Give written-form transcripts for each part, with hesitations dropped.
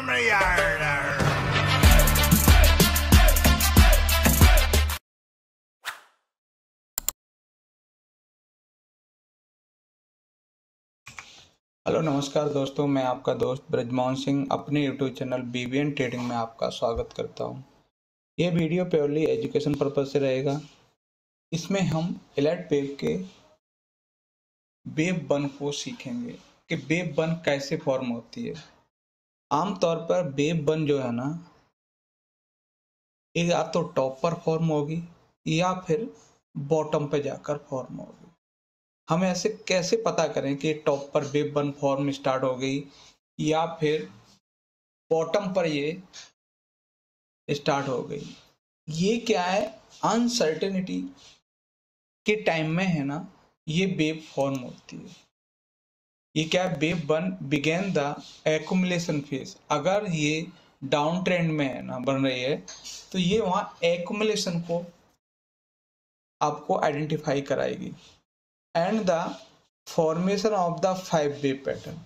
Hello नमस्कार दोस्तों, मैं आपका दोस्त ब्रजमोहन सिंह अपने यूट्यूब चैनल BBN ट्रेडिंग में आपका स्वागत करता हूं। ये वीडियो प्योरली एजुकेशन पर्पज से रहेगा। इसमें हम एलाइट वेब के वेब वन को सीखेंगे कि वेब वन कैसे फॉर्म होती है। आमतौर पर वेब वन जो है ना, ये या तो टॉप पर फॉर्म होगी या फिर बॉटम पे जाकर फॉर्म होगी। हम ऐसे कैसे पता करें कि टॉप पर वेब वन फॉर्म स्टार्ट हो गई या फिर बॉटम पर ये स्टार्ट हो गई? ये क्या है, अनसर्टेनिटी के टाइम में है ना, ये वेब फॉर्म होती है। ये क्या है, wave one begin the accumulation phase. अगर ये डाउन ट्रेंड में है ना बन रही है, तो ये वहां एक्युमुलेशन को आपको आइडेंटिफाई कराएगी। And the formation of the 5 web pattern.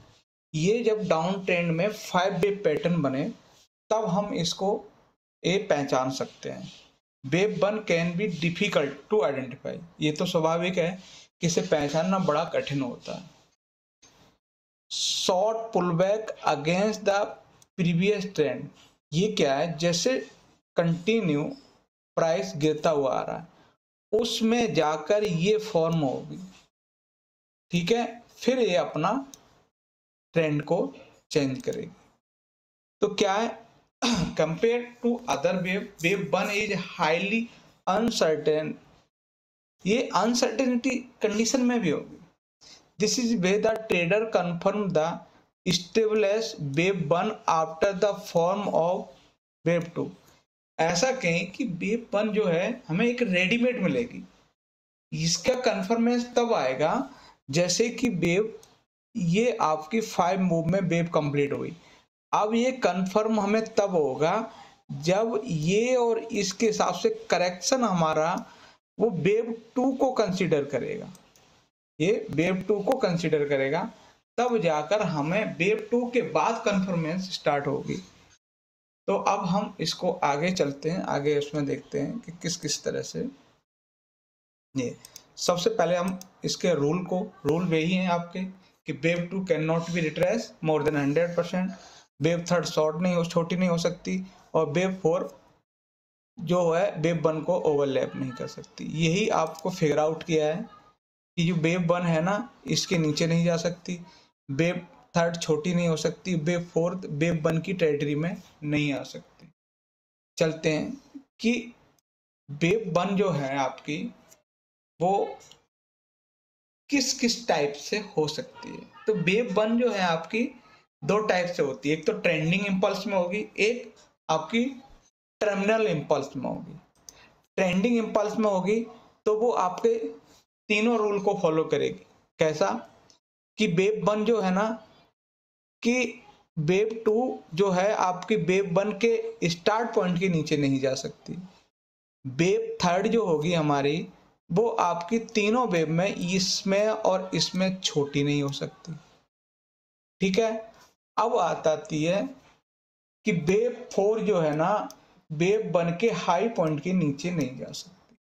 ये जब डाउन ट्रेंड में 5 वेब पैटर्न बने तब हम इसको ये पहचान सकते हैं। Wave one can be difficult to identify. ये तो स्वाभाविक है कि इसे पहचानना बड़ा कठिन होता है। Short pullback against the previous trend. ये क्या है, जैसे कंटिन्यू प्राइस गिरता हुआ आ रहा है उसमें जाकर ये फॉर्म होगी, ठीक है, फिर ये अपना ट्रेंड को चेंज करेगी। तो क्या है, compare to other wave, wave one is highly uncertain. ये अनसर्टेनिटी कंडीशन में भी होगी। This is way the trader confirm the stableness wave one after the form of wave two. ऐसा कहें कि वेब वन जो है हमें एक रेडीमेड मिलेगी। इसका कंफर्मेशन तब आएगा जैसे कि वेब, ये आपकी 5 मूव में वेब कंप्लीट हुई। अब ये कंफर्म हमें तब होगा जब ये और इसके हिसाब से करेक्शन हमारा वो वेब 2 को कंसीडर करेगा। ये वेब 2 को कंसीडर करेगा, तब जाकर हमें वेब 2 के बाद कंफर्मेशन स्टार्ट होगी। तो अब हम इसको आगे चलते हैं, आगे उसमें देखते हैं कि किस किस तरह से। ये सबसे पहले हम इसके रूल वही हैं आपके कि web 2 can not be retrace more than 100%। Web third छोटी नहीं हो सकती, और वेब 4 जो है वेब वन को ओवरलैप नहीं कर सकती। यही आपको फिगर आउट किया है कि जो वेब वन है ना, इसके नीचे नहीं जा सकती, वेब थर्ड छोटी नहीं हो सकती, वेब फोर्थ वेब वन की टेरिटरी में नहीं आ सकती। चलते हैं कि वेब वन जो है आपकी वो किस किस टाइप से हो सकती है। तो वेब वन जो है आपकी 2 टाइप से होती है। एक तो ट्रेंडिंग इंपल्स में होगी, एक आपकी टर्मिनल इंपल्स में होगी। ट्रेंडिंग इंपल्स में होगी तो वो आपके तीनों रूल को फॉलो करेगी। कैसा कि वेब वन जो है ना, कि वेब 2 जो है आपकी वेब वन के स्टार्ट पॉइंट के नीचे नहीं जा सकती। वेब थर्ड जो होगी हमारी, वो आपकी तीनों वेब में इसमें और इसमें छोटी नहीं हो सकती, ठीक है। अब आती है कि वेब 4 जो है ना, वेब वन के हाई पॉइंट के नीचे नहीं जा सकती,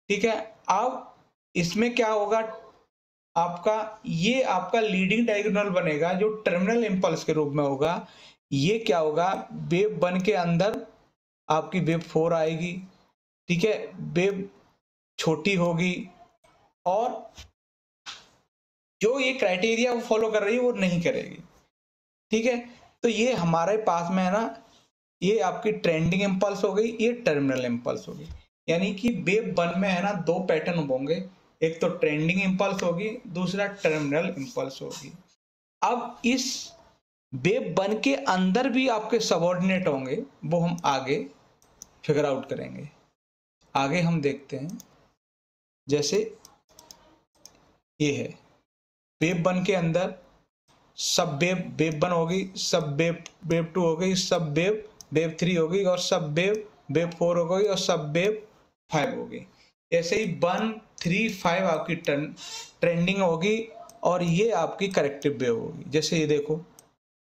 ठीक है। अब इसमें क्या होगा, आपका ये आपका लीडिंग डायगोनल बनेगा जो टर्मिनल इंपल्स के रूप में होगा। ये क्या होगा, वेब वन के अंदर आपकी वेब 4 आएगी, ठीक है, वेब छोटी होगी, और जो ये क्राइटेरिया वो फॉलो कर रही है वो नहीं करेगी, ठीक है। तो ये हमारे पास में है ना, ये आपकी ट्रेंडिंग इंपल्स हो गई, ये टर्मिनल इंपल्स हो गई। यानी कि वेब वन में है ना 2 पैटर्न होंगे, एक तो ट्रेंडिंग इंपल्स होगी, दूसरा टर्मिनल इंपल्स होगी। अब इस वेब वन के अंदर भी आपके सबऑर्डिनेट होंगे, वो हम आगे फिगर आउट करेंगे। आगे हम देखते हैं, जैसे ये है वेब वन के अंदर सब वेब वन होगी, सब वेब 2 हो गई, सब वेब 3 हो गई, और सब वेब 4 हो गई, और सब वेब 5 हो गई। ऐसे ही 1 3 5 आपकी ट्रेंडिंग होगी, और ये आपकी करेक्टिव वेव होगी। जैसे ये देखो,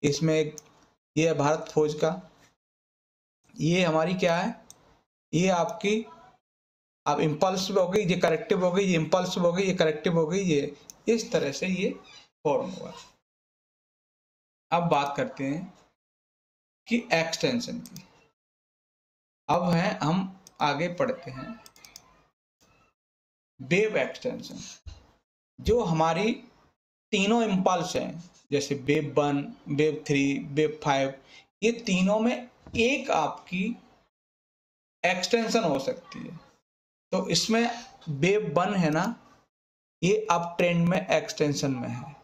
इसमें ये है भारत फौज का, ये हमारी क्या है, ये आपकी अब इम्पल्सिव हो गई, ये करेक्टिव हो गई, ये इम्पल्सिव हो गई, ये करेक्टिव हो गई, ये इस तरह से ये फॉर्म हुआ। अब बात करते हैं कि एक्सटेंशन की। अब है हम आगे पढ़ते हैं वेव एक्सटेंशन। जो हमारी तीनों इम्पल्स हैं, जैसे वेव 1, वेव 3, वेव 5, ये तीनों में एक आपकी एक्सटेंशन हो सकती है। तो इसमें वेव 1 है ना, ये अप ट्रेंड में एक्सटेंशन में है,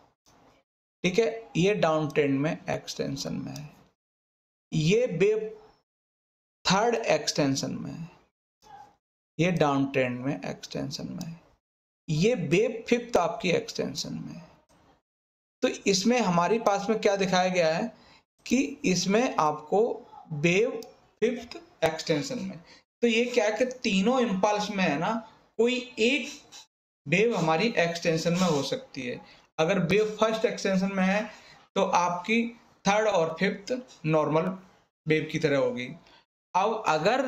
ठीक है, ये डाउन ट्रेंड में एक्सटेंशन में है। ये वेव 3rd एक्सटेंशन में है, ये डाउन ट्रेंड में एक्सटेंशन में है। ये वेव 5th आपकी एक्सटेंशन में है। तो इसमें हमारे पास में क्या दिखाया गया है कि इसमें आपको वेव 5th एक्सटेंशन में, तो ये क्या है कि तीनों इम्पल्स में है ना, कोई एक वेव हमारी एक्सटेंशन में हो सकती है। अगर वेव 1st एक्सटेंशन में है तो आपकी 3rd और 5th नॉर्मल वेव की तरह होगी। अब अगर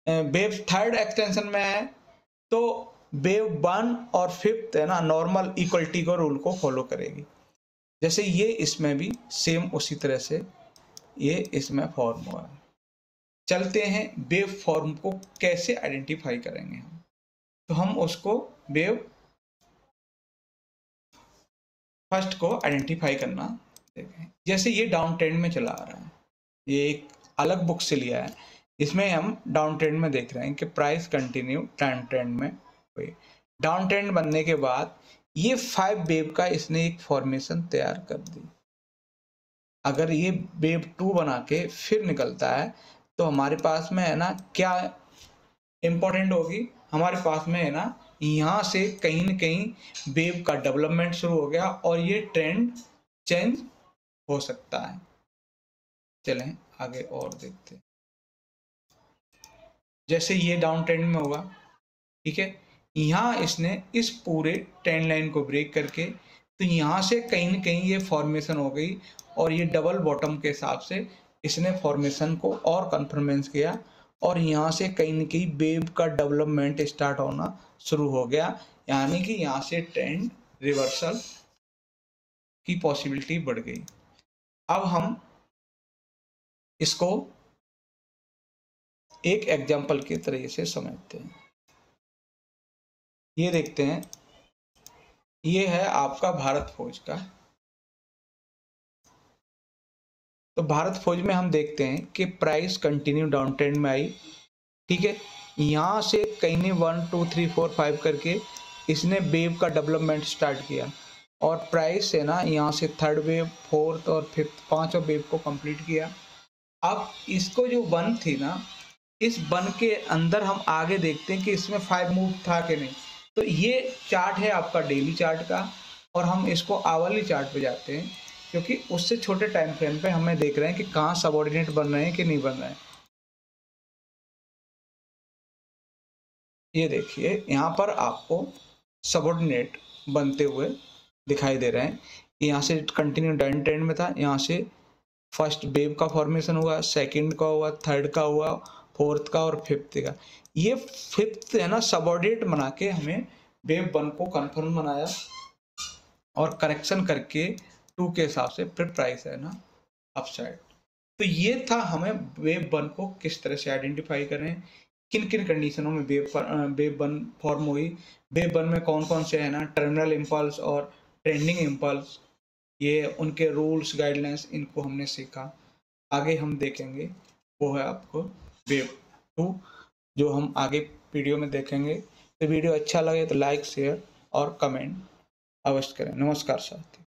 वेव 3rd एक्सटेंशन में है तो वेव 1 और 5th है ना, नॉर्मल इक्वलिटी को रूल को फॉलो करेगी। जैसे ये इसमें भी सेम उसी तरह से ये इसमें फॉर्म हुआ है। चलते हैं वेव फॉर्म को कैसे आइडेंटिफाई करेंगे हम, तो हम उसको वेव फर्स्ट को आइडेंटिफाई करना देखें। जैसे ये डाउन ट्रेंड में चला आ रहा है, ये एक अलग बुक से लिया है, इसमें हम डाउन ट्रेंड में देख रहे हैं कि प्राइस कंटिन्यू डाउन ट्रेंड में हुई। डाउन ट्रेंड बनने के बाद ये 5 वेव का इसने एक फॉर्मेशन तैयार कर दी। अगर ये वेव 2 बना के फिर निकलता है तो हमारे पास में है ना क्या इम्पोर्टेंट होगी, हमारे पास में है ना यहाँ से कहीं न कहीं वेव का डेवलपमेंट शुरू हो गया और ये ट्रेंड चेंज हो सकता है। चलें आगे और देखते हैं। जैसे ये डाउन ट्रेंड में होगा, ठीक है, यहाँ इसने इस पूरे ट्रेंड लाइन को ब्रेक करके तो यहाँ से कहीं न कहीं ये फॉर्मेशन हो गई और ये डबल बॉटम के हिसाब से इसने फॉर्मेशन को और कन्फर्मेंस किया और यहाँ से कहीं न कहीं वेव का डेवलपमेंट स्टार्ट होना शुरू हो गया, यानी कि यहाँ से ट्रेंड रिवर्सल की पॉसिबिलिटी बढ़ गई। अब हम इसको एक एग्जाम्पल के तरीके से समझते हैं। ये देखते हैं, ये है आपका भारत फौज का। तो भारत फौज में हम देखते हैं कि प्राइस कंटिन्यू डाउन ट्रेंड में आई, ठीक है, यहाँ से कहीं ने 1 2 3 4 5 करके इसने वेव का डेवलपमेंट स्टार्ट किया और प्राइस है ना यहाँ से 3rd वेव 4th और 5th 5 वेव को कंप्लीट किया। अब इसको जो 1 थी ना, इस 1 के अंदर हम आगे देखते हैं कि इसमें 5 मूव था कि नहीं। तो ये चार्ट है आपका डेली चार्ट का और हम इसको आवरली चार्ट पे जाते हैं क्योंकि उससे छोटे टाइम फ्रेम पे हमें देख रहे हैं कि कहाँ सबऑर्डिनेट बन रहे हैं कि नहीं बन रहे हैं। ये देखिए यहाँ पर आपको सबऑर्डिनेट बनते हुए दिखाई दे रहे हैं। यहाँ से कंटिन्यू डाउन ट्रेंड में था, यहाँ से फर्स्ट वेव का फॉर्मेशन हुआ, सेकंड का हुआ, 3rd का हुआ, 4th का और 5th का। ये 5th है ना सबऑर्डिनेट बना के हमें वेव 1 को कंफर्म बनाया और करेक्शन करके 2 के हिसाब से फिर प्राइस है ना अपसाइड। तो ये था हमें वेव 1 को किस तरह से आइडेंटिफाई करें, किन किन कंडीशनों में वेव 1 फॉर्म हुई, वेव 1 में कौन कौन से है ना टर्मिनल इम्पल्स और ट्रेंडिंग इम्पल्स, ये उनके रूल्स गाइडलाइंस, इनको हमने सीखा। आगे हम देखेंगे वो है आपको वेव 2 जो हम आगे वीडियो में देखेंगे। तो वीडियो अच्छा लगे तो लाइक शेयर और कमेंट अवश्य करें। नमस्कार साथी।